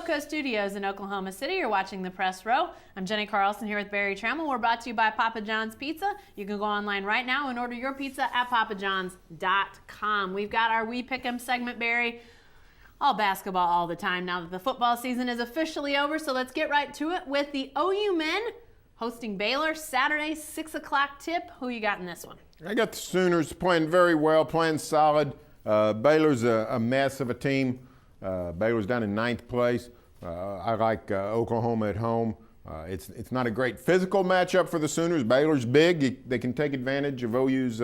Hilco Studios in Oklahoma City. You're watching the Press Row. I'm Jenny Carlson here with Barry Trammell. We're brought to you by Papa John's Pizza. You can go online right now and order your pizza at papajohns.com. We've got our We Pick 'em segment, Barry. All basketball all the time now that the football season is officially over, so let's get right to it with the OU men hosting Baylor Saturday, 6 o'clock tip. Who you got in this one? I got the Sooners playing very well, playing solid. Baylor's a mess of a team. Baylor's down in 9th place. I like Oklahoma at home. It's not a great physical matchup for the Sooners. Baylor's big. They can take advantage of OU's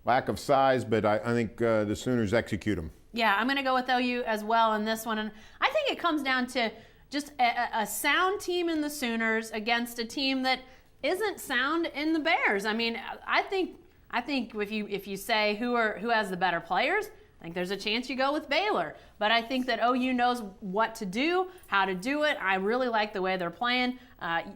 lack of size, but I think the Sooners execute them. Yeah, I'm going to go with OU as well in this one. And I think it comes down to just a sound team in the Sooners against a team that isn't sound in the Bears. I mean, I think if you say who has the better players, I think there's a chance you go with Baylor. But I think that OU knows what to do, how to do it. I really like the way they're playing.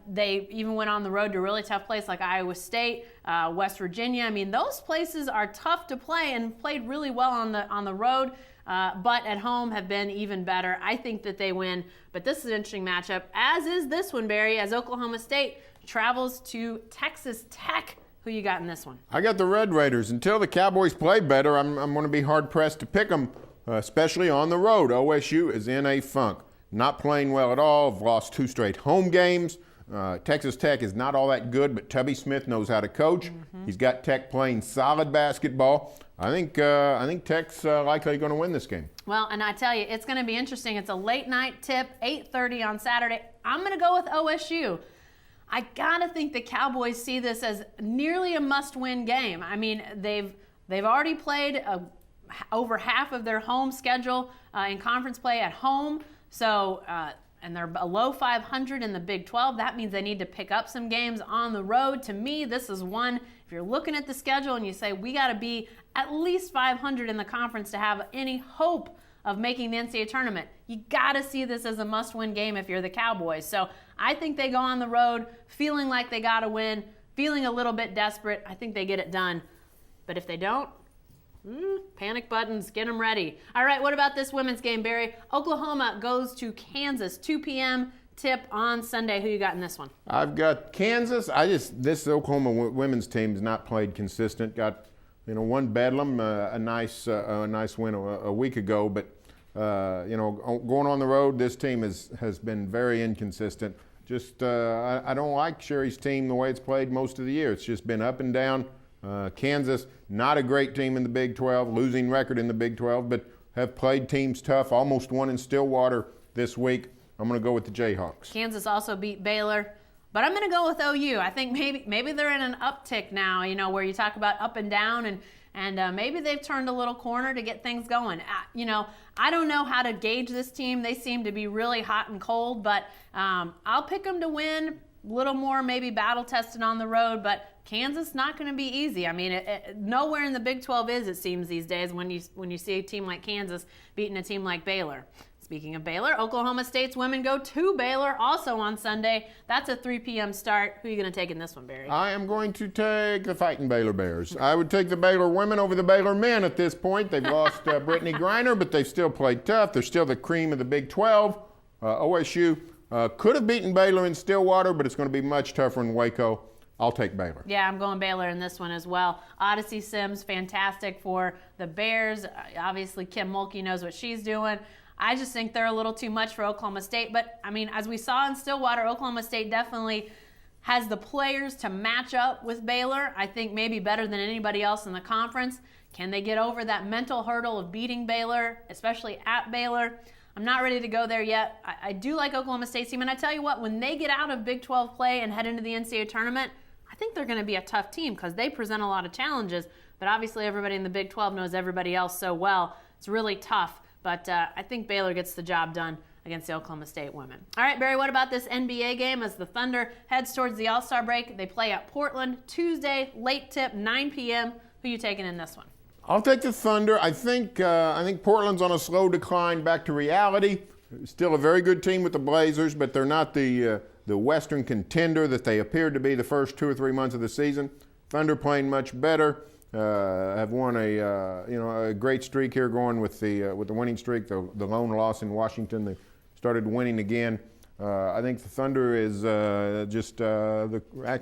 They even went on the road to a really tough place like Iowa State, West Virginia. I mean, those places are tough to play and played really well on the road. But at home have been even better. I think that they win. But this is an interesting matchup, as is this one, Barry, as Oklahoma State travels to Texas Tech. Who you got in this one? I got the Red Raiders. Until the Cowboys play better, I'm going to be hard-pressed to pick them, especially on the road. OSU is in a funk. Not playing well at all. Have lost 2 straight home games. Texas Tech is not all that good, but Tubby Smith knows how to coach. Mm-hmm. He's got Tech playing solid basketball. I think Tech's likely going to win this game. Well, and I tell you, it's going to be interesting. It's a late-night tip, 8:30 on Saturday. I'm going to go with OSU. I gotta think the Cowboys see this as nearly a must-win game. I mean, they've already played over half of their home schedule in conference play at home. So, and they're below 500 in the Big 12. That means they need to pick up some games on the road. To me, this is one. If you're looking at the schedule and you say we got to be at least 500 in the conference to have any hope of making the NCAA tournament, you got to see this as a must-win game if you're the Cowboys. So I think they go on the road feeling like they got to win, feeling a little bit desperate. I think they get it done. But if they don't, panic buttons, get them ready. All right, what about this women's game, Barry? Oklahoma goes to Kansas, 2 p.m. tip on Sunday. Who you got in this one? I've got Kansas. This Oklahoma women's team has not played consistent. Got one Bedlam, a nice win a week ago, but going on the road, this team has been very inconsistent. I don't like Sherry's team the way it's played most of the year. It's just been up and down. Kansas, not a great team in the Big 12, losing record in the Big 12, but have played teams tough. Almost won in Stillwater this week. I'm going to go with the Jayhawks. Kansas also beat Baylor. But I'm going to go with OU. I think maybe they're in an uptick now, where you talk about up and down, and maybe they've turned a little corner to get things going. I don't know how to gauge this team. They seem to be really hot and cold, but I'll pick them to win. A little more maybe battle-tested on the road, but Kansas not going to be easy. I mean, nowhere in the Big 12 it seems these days when you see a team like Kansas beating a team like Baylor. Speaking of Baylor, Oklahoma State's women go to Baylor also on Sunday. That's a 3 p.m. start. Who are you going to take in this one, Barry? I am going to take the fighting Baylor Bears. I would take the Baylor women over the Baylor men at this point. They've lost Brittany Griner, but they've still played tough. They're still the cream of the Big 12. OSU could have beaten Baylor in Stillwater, but it's going to be much tougher in Waco. I'll take Baylor. Yeah, I'm going Baylor in this one as well. Odyssey Sims, fantastic for the Bears. Obviously, Kim Mulkey knows what she's doing. I just think they're a little too much for Oklahoma State. But, I mean, as we saw in Stillwater, Oklahoma State definitely has the players to match up with Baylor. I think maybe better than anybody else in the conference. Can they get over that mental hurdle of beating Baylor, especially at Baylor? I'm not ready to go there yet. I do like Oklahoma State's team. And I tell you what, when they get out of Big 12 play and head into the NCAA tournament, I think they're going to be a tough team because they present a lot of challenges. But obviously everybody in the Big 12 knows everybody else so well. It's really tough. But I think Baylor gets the job done against the Oklahoma State women. All right, Barry, what about this NBA game as the Thunder heads towards the All-Star break? They play at Portland Tuesday, late tip, 9 p.m. Who are you taking in this one? I'll take the Thunder. I think Portland's on a slow decline back to reality. Still a very good team with the Blazers, but they're not the Western contender that they appeared to be the first 2 or 3 months of the season. Thunder playing much better. Have won a great streak here, going with the winning streak. The lone loss in Washington. They started winning again. I think the Thunder is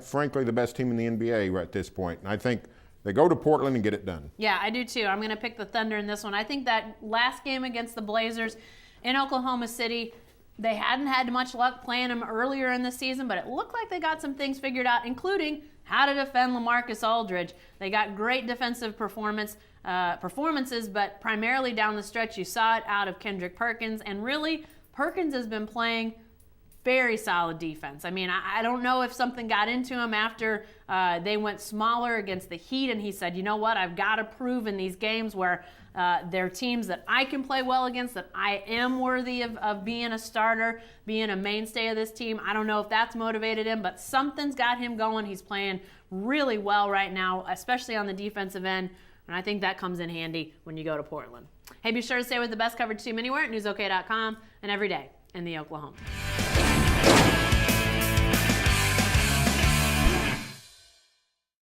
frankly the best team in the NBA right at this point. And I think they go to Portland and get it done. Yeah, I do too. I'm going to pick the Thunder in this one. I think that last game against the Blazers in Oklahoma City, they hadn't had much luck playing them earlier in the season, but it looked like they got some things figured out, including how to defend LaMarcus Aldridge. They got great defensive performances, but primarily down the stretch, you saw it out of Kendrick Perkins, and really, Perkins has been playing very solid defense. I mean, I don't know if something got into him after they went smaller against the Heat, and he said, you know what, I've got to prove in these games where they're teams that I can play well against, that I am worthy of being a starter, being a mainstay of this team. I don't know if that's motivated him, but something's got him going. He's playing really well right now, especially on the defensive end, and I think that comes in handy when you go to Portland. Hey, be sure to stay with the best coverage team anywhere at newsok.com and every day in the Oklahoma.